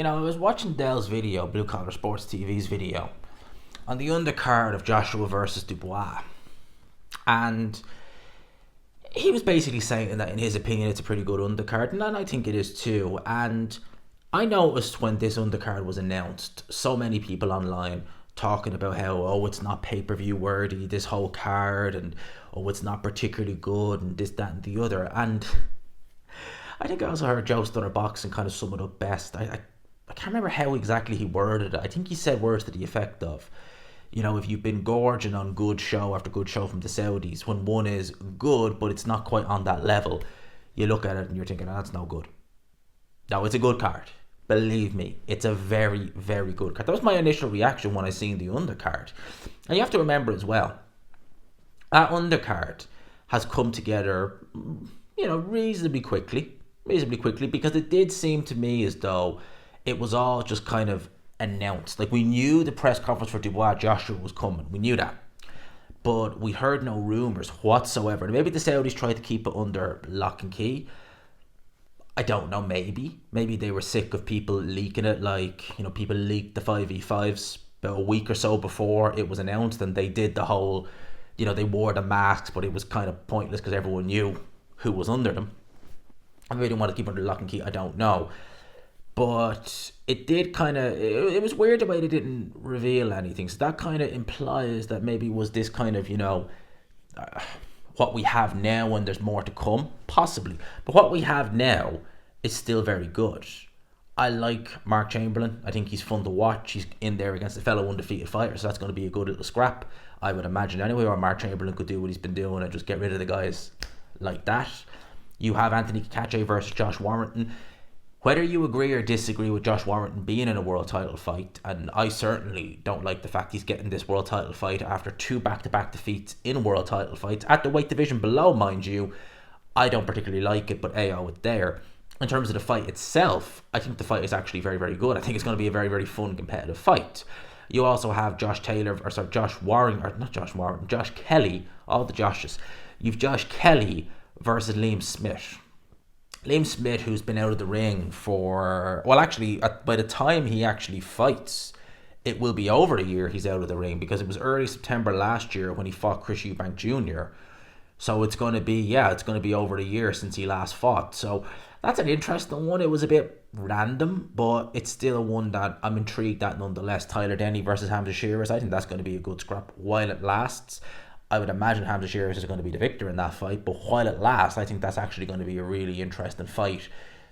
I was watching Dell's video, Blue Collar Sports TV's video, on the undercard of Joshua versus Dubois. And he was basically saying that, in his opinion, it's a pretty good undercard, and I think it is too. And I noticed when this undercard was announced, so many people online talking about how, oh, it's not pay-per-view worthy, this whole card, and oh, it's not particularly good, and this, that, and the other. And I think I also heard Joe Stunner Boxing kind of sum it up best. I can't remember how exactly he worded it. I think he said words to the effect of, if you've been gorging on good show after good show from the Saudis, when one is good but it's not quite on that level, you look at it and you're thinking, oh, that's no good. No, it's a good card. Believe me, it's a very, very good card. That was my initial reaction when I seen the undercard. And you have to remember as well, that undercard has come together, reasonably quickly, because it did seem to me as though it was all just kind of announced. Like, we knew the press conference for Dubois Joshua was coming. We knew that. But we heard no rumours whatsoever. Maybe the Saudis tried to keep it under lock and key. I don't know, maybe. Maybe they were sick of people leaking it. Like, people leaked the 5v5s about a week or so before it was announced, and they did the whole, they wore the masks, but it was kind of pointless because everyone knew who was under them. I maybe didn't want to keep it under lock and key. I don't know. But it did kind of, it was weird the way they didn't reveal anything. So that kind of implies that maybe was this kind of, what we have now and there's more to come, possibly. But what we have now is still very good. I like Mark Chamberlain. I think he's fun to watch. He's in there against a fellow undefeated fighter, so that's going to be a good little scrap, I would imagine. Anyway, or Mark Chamberlain could do what he's been doing and just get rid of the guys like that. You have Anthony Cacace versus Josh Warrington. Whether you agree or disagree with Josh Warrington being in a world title fight, and I certainly don't like the fact he's getting this world title fight after 2 back-to-back defeats in world title fights, at the weight division below, mind you, I don't particularly like it, but AO it's there. In terms of the fight itself, I think the fight is actually very, very good. I think it's going to be a very, very fun, competitive fight. You also have Josh Kelly, all the Joshes. You've Josh Kelly versus Liam Smith. Liam Smith, who's been out of the ring for, by the time he actually fights, it will be over a year he's out of the ring, because it was early September last year when he fought Chris Eubank Jr. So it's going to be over a year since he last fought. So that's an interesting one. It was a bit random, but it's still one that I'm intrigued at nonetheless. Tyler Denny versus Hamza Shearers. I think that's going to be a good scrap while it lasts. I would imagine Hamza Shearers is going to be the victor in that fight, but while it lasts, I think that's actually going to be a really interesting fight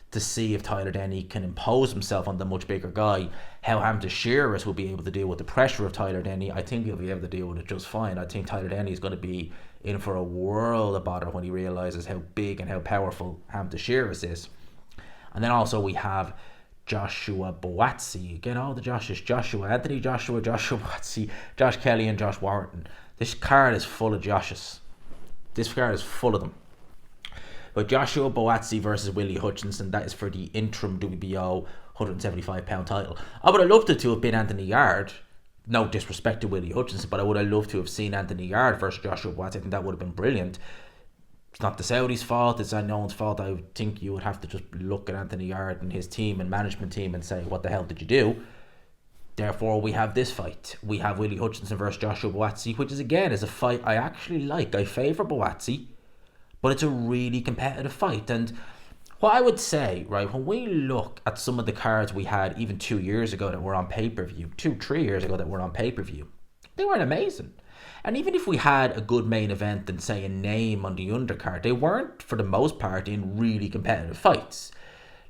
to see if Tyler Denny can impose himself on the much bigger guy. How Hamza Shearers will be able to deal with the pressure of Tyler Denny, I think he'll be able to deal with it just fine. I think Tyler Denny is going to be in for a world of bother when he realises how big and how powerful Hamza Shearers is. And then also we have Joshua Boatsi. Again, all the Joshes. Anthony Joshua Boatsi, Josh Kelly and Josh Warrington. This card is full of Joshes. This card is full of them. But Joshua Boatsi versus Willie Hutchinson, that is for the interim WBO 175-pound title. I would have loved it to have been Anthony Yard. No disrespect to Willie Hutchinson, but I would have loved to have seen Anthony Yard versus Joshua Boatsi. I think that would have been brilliant. It's not the Saudis' fault, it's no one's fault. I would think you would have to just look at Anthony Yard and his team and management team and say, what the hell did you do? Therefore, we have this fight. We have Willie Hutchinson versus Joshua Boatsi, which is a fight I actually like. I favour Boatsi, but it's a really competitive fight. And what I would say, right, when we look at some of the cards we had even 2 years ago that were on pay-per-view, 3 years ago that were on pay-per-view, they weren't amazing. And even if we had a good main event and, say, a name on the undercard, they weren't, for the most part, in really competitive fights.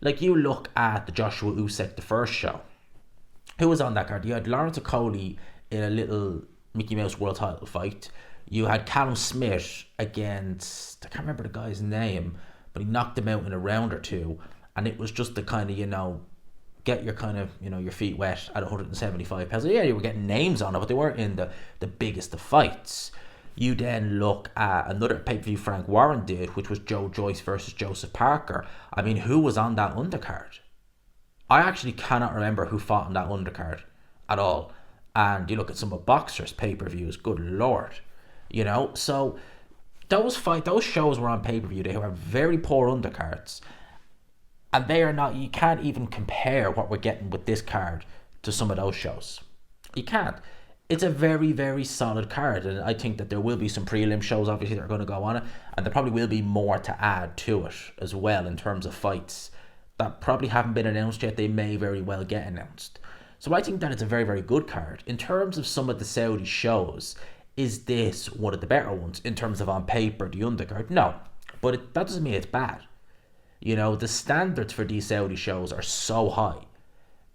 Like, you look at the Joshua Usyk, the first show. Who was on that card? You had Lawrence Okolie in a little Mickey Mouse world title fight. You had Callum Smith against, I can't remember the guy's name, but he knocked him out in a round or two. And it was just the kind of, get your kind of, your feet wet at 175 pounds. So yeah, you were getting names on it, but they weren't in the biggest of fights. You then look at another pay-per-view Frank Warren did, which was Joe Joyce versus Joseph Parker. I mean, who was on that undercard? I actually cannot remember who fought on that undercard at all. And you look at some of boxers' pay-per-views, good lord. So those shows were on pay-per-view. They were very poor undercards. And they are not, you can't even compare what we're getting with this card to some of those shows. You can't. It's a very, very solid card, and I think that there will be some prelim shows obviously that are going to go on it, and there probably will be more to add to it as well in terms of fights that probably haven't been announced yet. They may very well get announced. So I think that it's a very, very good card. In terms of some of the Saudi shows, is this one of the better ones in terms of on paper, the undercard? No, but that doesn't mean it's bad. You know, the standards for these Saudi shows are so high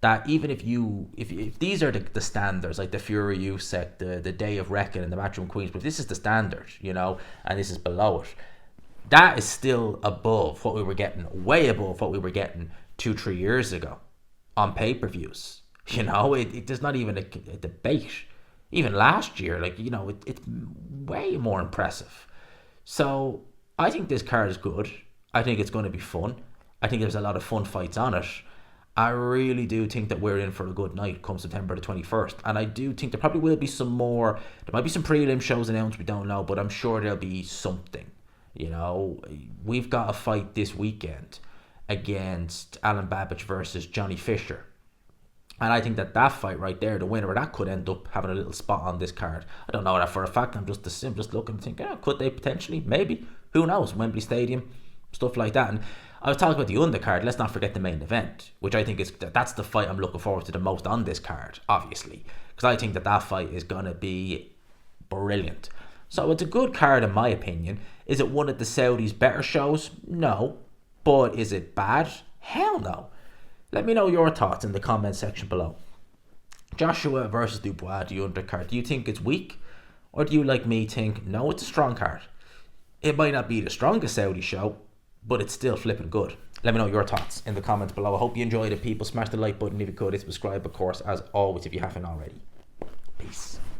that even if these are the standards, like the Fury Usyk, the Day of Reckoning, and the Matchroom Queens, but this is the standard, you know, and this is below it, that is still above what we were getting, way above what we were getting 2-3 years ago on pay-per-views. You know, there's not even a debate. Even last year, like, you know, it's way more impressive. So I think this card is good. I think it's going to be fun. I think there's a lot of fun fights on it. I really do think that we're in for a good night come September the 21st. And I do think there probably will be some more. There might be some prelim shows announced, we don't know, but I'm sure there'll be something. You know, we've got a fight this weekend against Alan Babbage versus Johnny Fisher. And I think that fight right there, the winner of that, could end up having a little spot on this card. I don't know that for a fact. I'm just looking and thinking, could they potentially? Maybe. Who knows? Wembley Stadium, stuff like that. And I was talking about the undercard. Let's not forget the main event, which I think that's the fight I'm looking forward to the most on this card, obviously, because I think that fight is going to be brilliant. So it's a good card in my opinion. Is it one of the Saudis' better shows? No. But is it bad? Hell no. Let me know your thoughts in the comment section below. Joshua versus Dubois, the undercard. Do you think it's weak? Or do you, like me, think, no, it's a strong card? It might not be the strongest Saudi show, but it's still flipping good. Let me know your thoughts in the comments below. I hope you enjoyed it, people. Smash the like button if you could. Subscribe, of course, as always, if you haven't already. Peace.